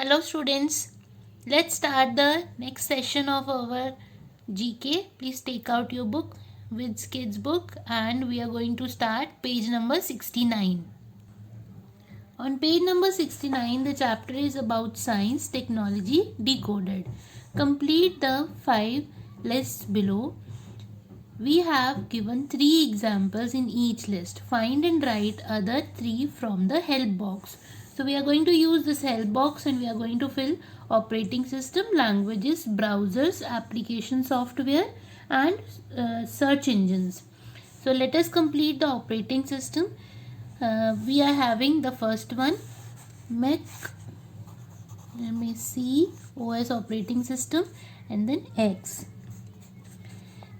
Hello students, let's start the next session of our GK. Please take out your book, Wiz Kids book, and we are going to start page number 69. On page number 69, the chapter is about science, technology, decoded. Complete the 5 lists below. We have given 3 examples in each list. Find and write other 3 from the help box. So we are going to use this help box and we are going to fill operating system, languages, browsers, application software and search engines. So let us complete the operating system. We are having the first one, Mac, OS operating system, and then X.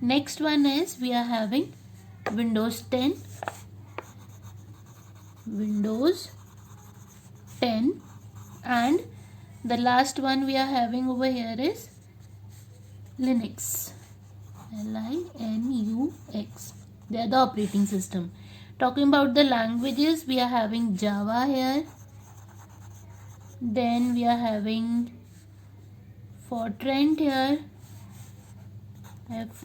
Next one is we are having Windows 10, and the last one we are having over here is Linux, Linux. They are the operating system. Talking about the languages, we are having Java here. Then we are having Fortran here,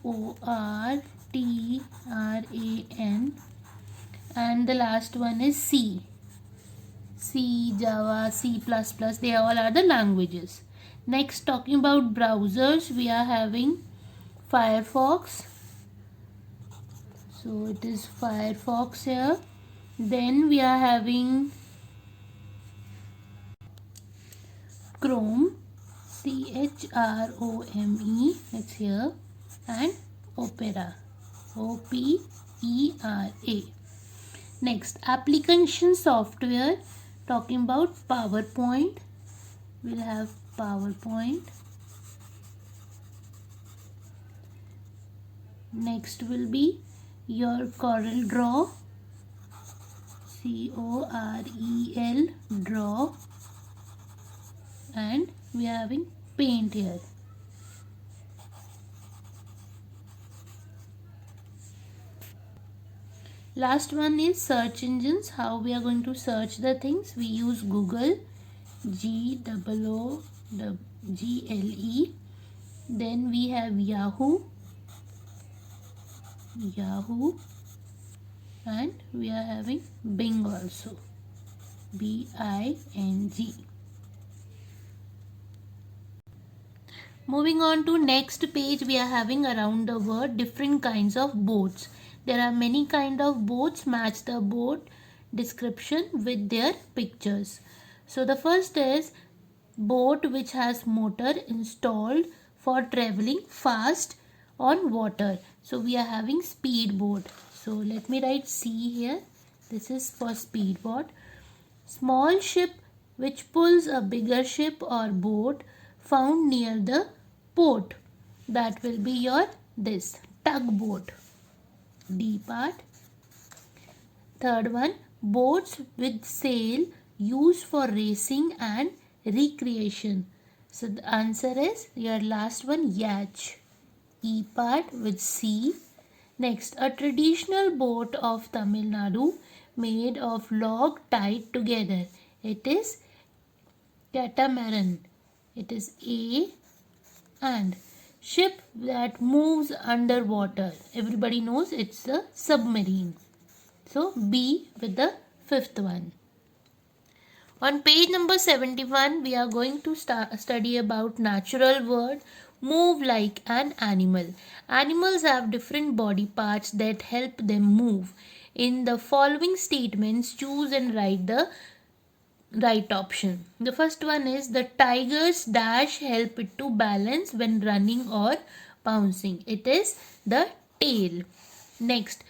Fortran, and the last one is C, Java, C++. They all are the languages. Next, talking about browsers, we are having Firefox. So it is Firefox here. Then we are having Chrome, Chrome, it's here, and Opera, Opera. Next, application software, talking about PowerPoint. We'll have PowerPoint. Next will be your Corel Draw, Corel Draw, and we are having Paint here. Last one is search engines. How we are going to search the things? We use Google, Google. Then we have Yahoo, and we are having Bing also, Bing. Moving on to next page, we are having around the world different kinds of boats. There are many kind of boats. Match the boat description with their pictures. So the first is boat which has motor installed for traveling fast on water. So we are having speedboat. So let me write C here. This is for speedboat. Small ship which pulls a bigger ship or boat found near the port. That will be your tugboat. D part. Third one, boats with sail used for racing and recreation. So the answer is your last one, yacht. E part with C. Next, a traditional boat of Tamil Nadu made of log tied together. It is catamaran. It is A. And ship that moves underwater. Everybody knows it's a submarine. So B with the fifth one. On page number 71, we are going to study about natural world, move like an animal. Animals have different body parts that help them move. In the following statements, choose and write the right option. The first one is the tiger's dash help it to balance when running or bouncing. It is the tail. Next,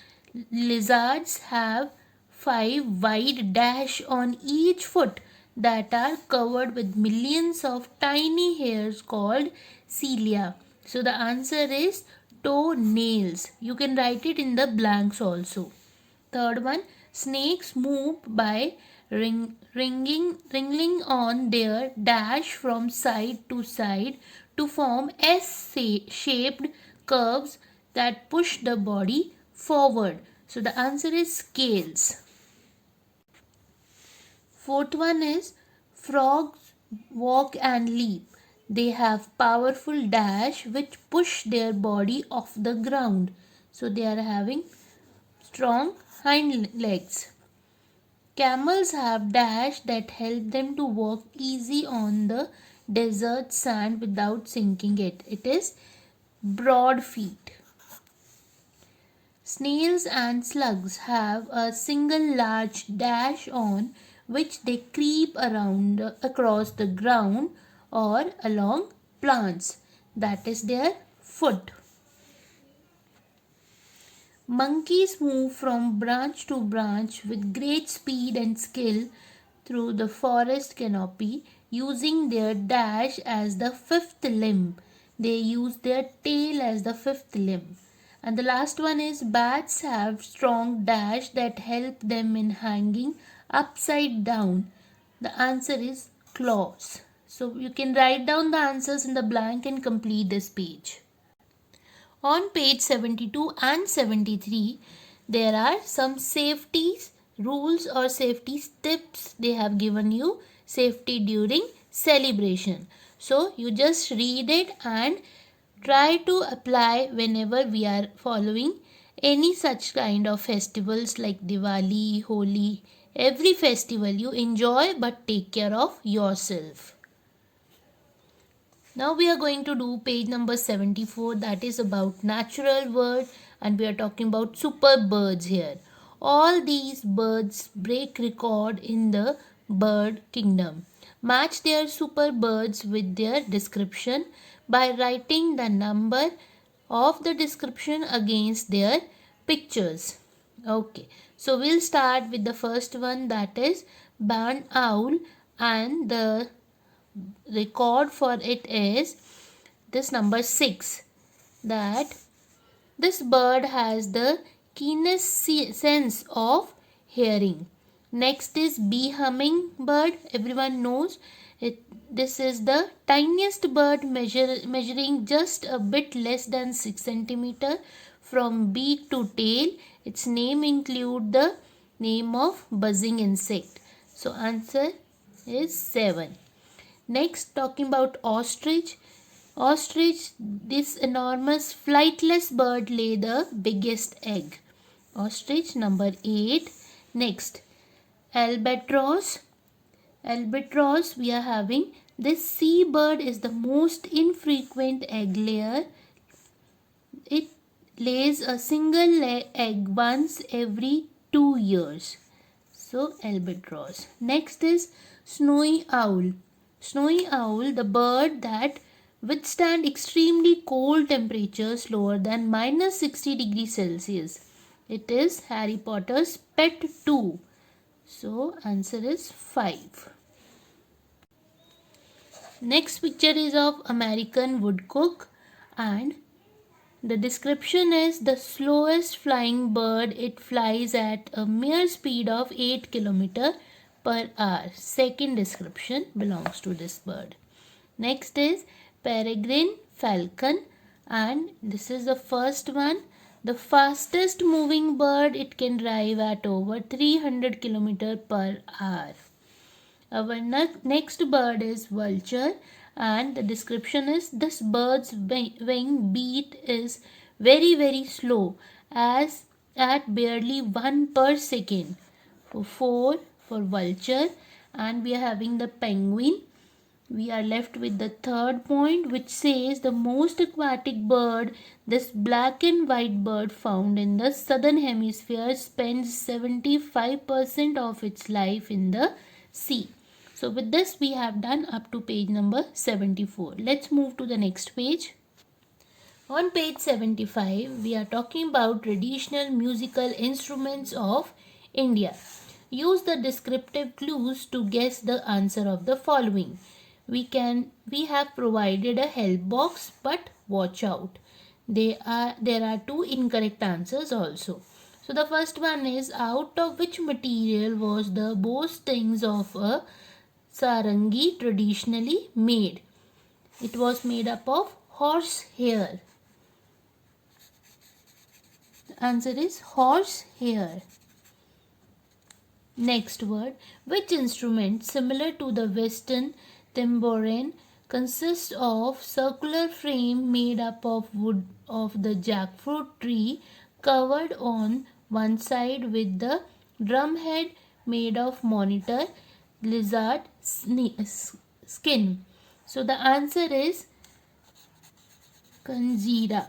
lizards have 5 wide dash on each foot that are covered with millions of tiny hairs called cilia. So the answer is toenails. You can write it in the blanks also. Third one, snakes move by wriggling on their dash from side to side to form S-shaped curves that push the body forward. So the answer is scales. Fourth one is frogs walk and leap. They have powerful dash which push their body off the ground. So they are having strong hind legs. Camels have dash that help them to walk easy on the desert sand without sinking it. It is broad feet. Snails and slugs have a single large dash on which they creep around across the ground or along plants. That is their foot. Monkeys move from branch to branch with great speed and skill through the forest canopy using their dash as the fifth limb. They use their tail as the fifth limb. And the last one is bats have strong dash that help them in hanging upside down. The answer is claws. So you can write down the answers in the blank and complete this page. On page 72 and 73, there are some safety rules or safety tips they have given you. Safety during celebration. So you just read it and try to apply whenever we are following any such kind of festivals like Diwali, Holi. Every festival you enjoy but take care of yourself. Now we are going to do page number 74, that is about natural world, and we are talking about super birds here. All these birds break record in the bird kingdom. Match their super birds with their description by writing the number of the description against their pictures. Okay, so we'll start with the first one, that is barn owl, and the record for it is this number 6, that this bird has the keenest sense of hearing. Next is bee hummingbird. Everyone knows it. This is the tiniest bird measuring just a bit less than 6 centimeter from beak to tail. Its name include the name of buzzing insect. So answer is 7. Next, talking about ostrich. Ostrich, this enormous flightless bird lay the biggest egg. Ostrich number 8. Next, albatross. Albatross, we are having this seabird is the most infrequent egg layer. It lays a single egg once every 2 years. So albatross. Next is snowy owl. Snowy owl, the bird that withstand extremely cold temperatures lower than minus 60 degrees Celsius. It is Harry Potter's pet too. So answer is 5. Next picture is of American woodcock, and the description is the slowest flying bird. It flies at a mere speed of 8 km per hour. Second description belongs to this bird. Next is peregrine falcon, and this is the first one. The fastest moving bird, it can drive at over 300 km per hour. Our next bird is vulture, and the description is this bird's wing beat is very slow, as at barely 1 per second. For 4 for vulture, and we are having the penguin. We are left with the third point, which says the most aquatic bird, this black and white bird found in the southern hemisphere, spends 75% of its life in the sea. So with this we have done up to page number 74. Let's move to the next page. On page 75, we are talking about traditional musical instruments of India. Use the descriptive clues to guess the answer of the following. We have provided a help box, but watch out. There are 2 incorrect answers also. So the first one is, out of which material was the bowstrings of a sarangi traditionally made? It was made up of horse hair. The answer is horse hair. Next word, which instrument similar to the western tambourine consists of circular frame made up of wood of the jackfruit tree covered on one side with the drumhead made of monitor lizard skin. So the answer is Kanjira.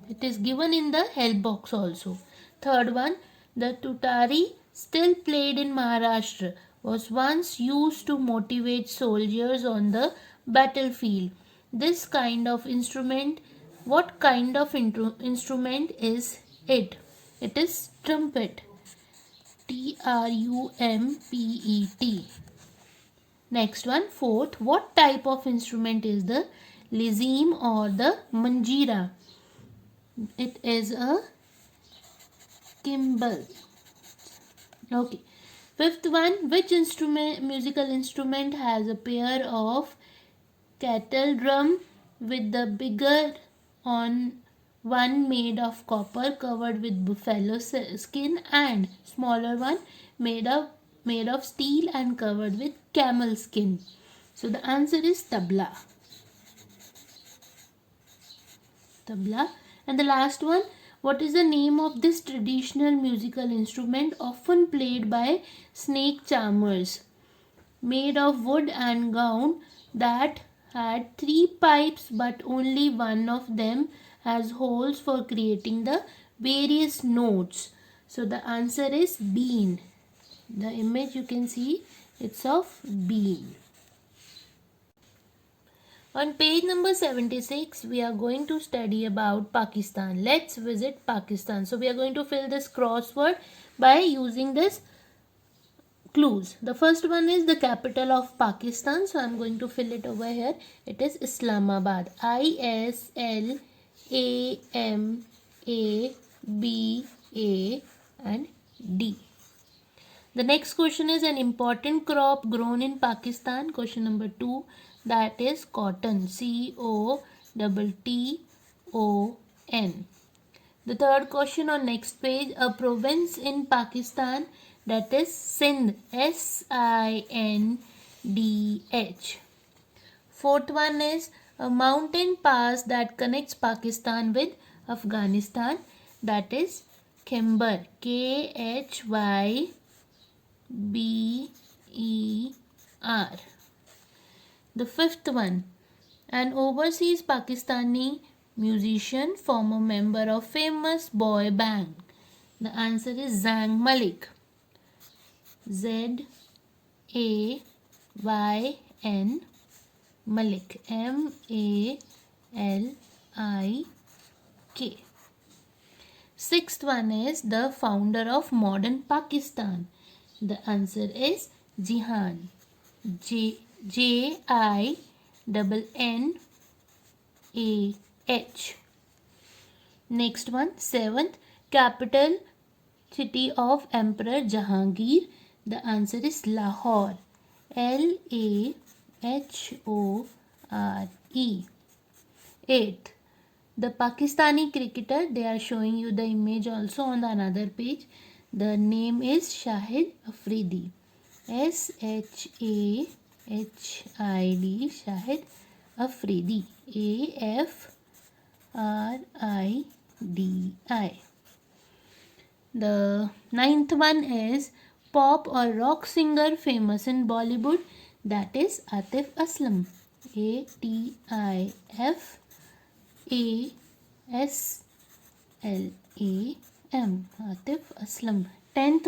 It is given in the help box also. Third one, the tutari, still played in Maharashtra, was once used to motivate soldiers on the battlefield. This kind of instrument, what kind of instrument is it? It is trumpet. Trumpet. Next one, fourth, what type of instrument is the lizim or the manjira? It is a cymbal. Okay. Fifth one, which musical instrument has a pair of kettle drum with the bigger on one made of copper covered with buffalo skin and smaller one made of steel and covered with camel skin? So the answer is tabla. Tabla. And the last one, what is the name of this traditional musical instrument often played by snake charmers? Made of wood and gown that had 3 pipes but only one of them has holes for creating the various notes. So the answer is bean. The image you can see, it's of bean. On page number 76, we are going to study about Pakistan. Let's visit Pakistan. So we are going to fill this crossword by using this clues. The first one is the capital of Pakistan. So I'm going to fill it over here. It is Islamabad. ISLAMABA and D. The next question is an important crop grown in Pakistan. Question number 2. That is cotton. COTTON. The third question on next page, a province in Pakistan, that is Sindh. SINDH. Fourth one is a mountain pass that connects Pakistan with Afghanistan, that is Khyber. KHYBER. The fifth one, an overseas Pakistani musician, former member of famous boy band. The answer is Zayn Malik. ZAYN Malik. MALIK. Sixth one is the founder of modern Pakistan. The answer is Jihan. JINNAH. Next one, seventh, capital city of Emperor Jahangir. The answer is Lahore. LAHORE. Eighth, the Pakistani cricketer, they are showing you the image also on the another page. The name is Shahid Afridi. SHAHID. Shahid Afridi. AFRIDI. The ninth one is pop or rock singer famous in Bollywood, that is Atif Aslam. ATIFASLAM. Atif Aslam. Tenth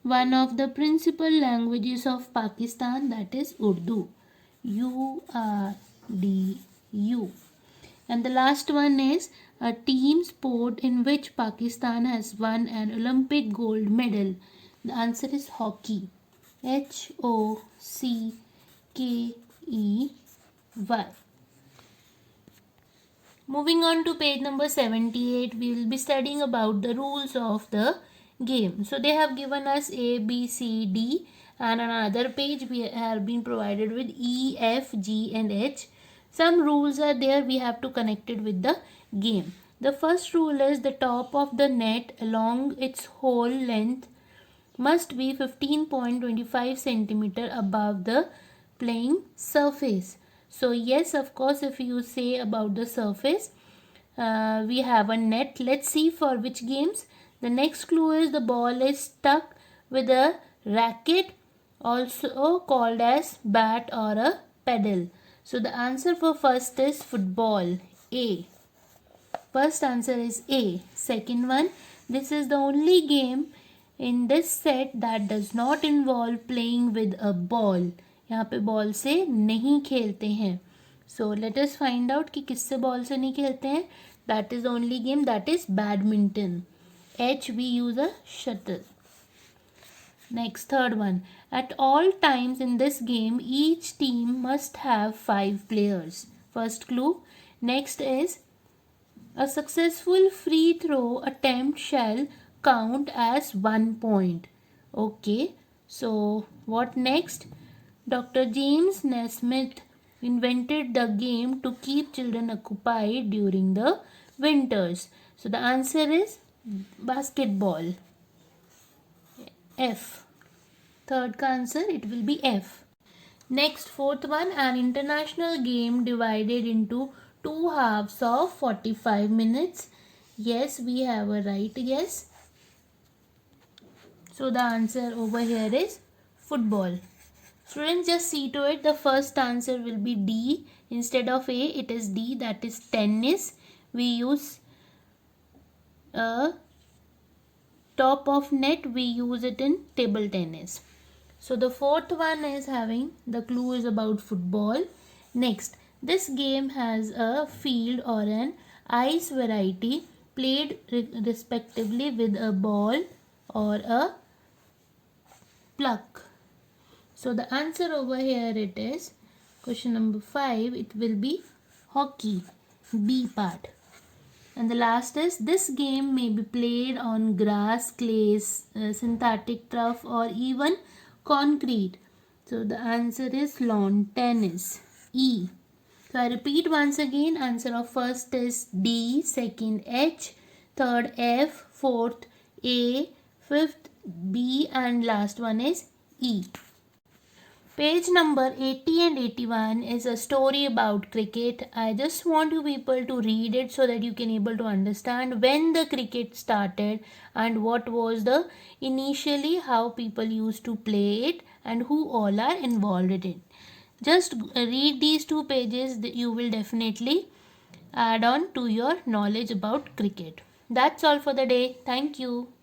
one of the principal languages of Pakistan, that is Urdu. URDU. And the last one is a team sport in which Pakistan has won an Olympic gold medal. The answer is hockey. HOCKEY. Moving on to page number 78, we will be studying about the rules of the game. So they have given us A, B, C, D, and on another page we have been provided with E, F, G and H. Some rules are there, we have to connect it with the game. The first rule is the top of the net along its whole length must be 15.25 centimeter above the playing surface. So yes, of course, if you say about the surface, we have a net. Let's see for which games. The next clue is the ball is stuck with a racket, also called as bat or a pedal. So the answer for first is football. A. First answer is A. Second one, this is the only game in this set that does not involve playing with a ball. यहाँ पे ball से नहीं खेलते हैं. So let us find out कि किससे ball से नहीं खेलते हैं. That is the only game, that is badminton. H, we use a shuttle. Next, third one. At all times in this game, each team must have 5 players. First clue. Next is a successful free throw attempt shall count as 1 point. Okay, so what next? Dr. James Naismith invented the game to keep children occupied during the winters. So the answer is basketball. F. Third answer, it will be F. Next, fourth one, an international game divided into 2 halves of 45 minutes. Yes, we have a right guess. So the answer over here is football. Students, just see to it, the first answer will be D. Instead of A, it is D, that is tennis. We use a top of net, we use it in table tennis. So the fourth one is having, the clue is about football. Next, this game has a field or an ice variety played respectively with a ball or a puck. So the answer over here it is, question number 5, it will be hockey, B part. And the last is, this game may be played on grass, clay, synthetic turf or even concrete. So the answer is lawn tennis, E. So I repeat once again, answer of first is D, second H, third F, fourth A, fifth B and last one is E. Page number 80 and 81 is a story about cricket. I just want you people to read it so that you can able to understand when the cricket started and what was the initially how people used to play it and who all are involved in it. Just read these 2 pages, you will definitely add on to your knowledge about cricket. That's all for the day. Thank you.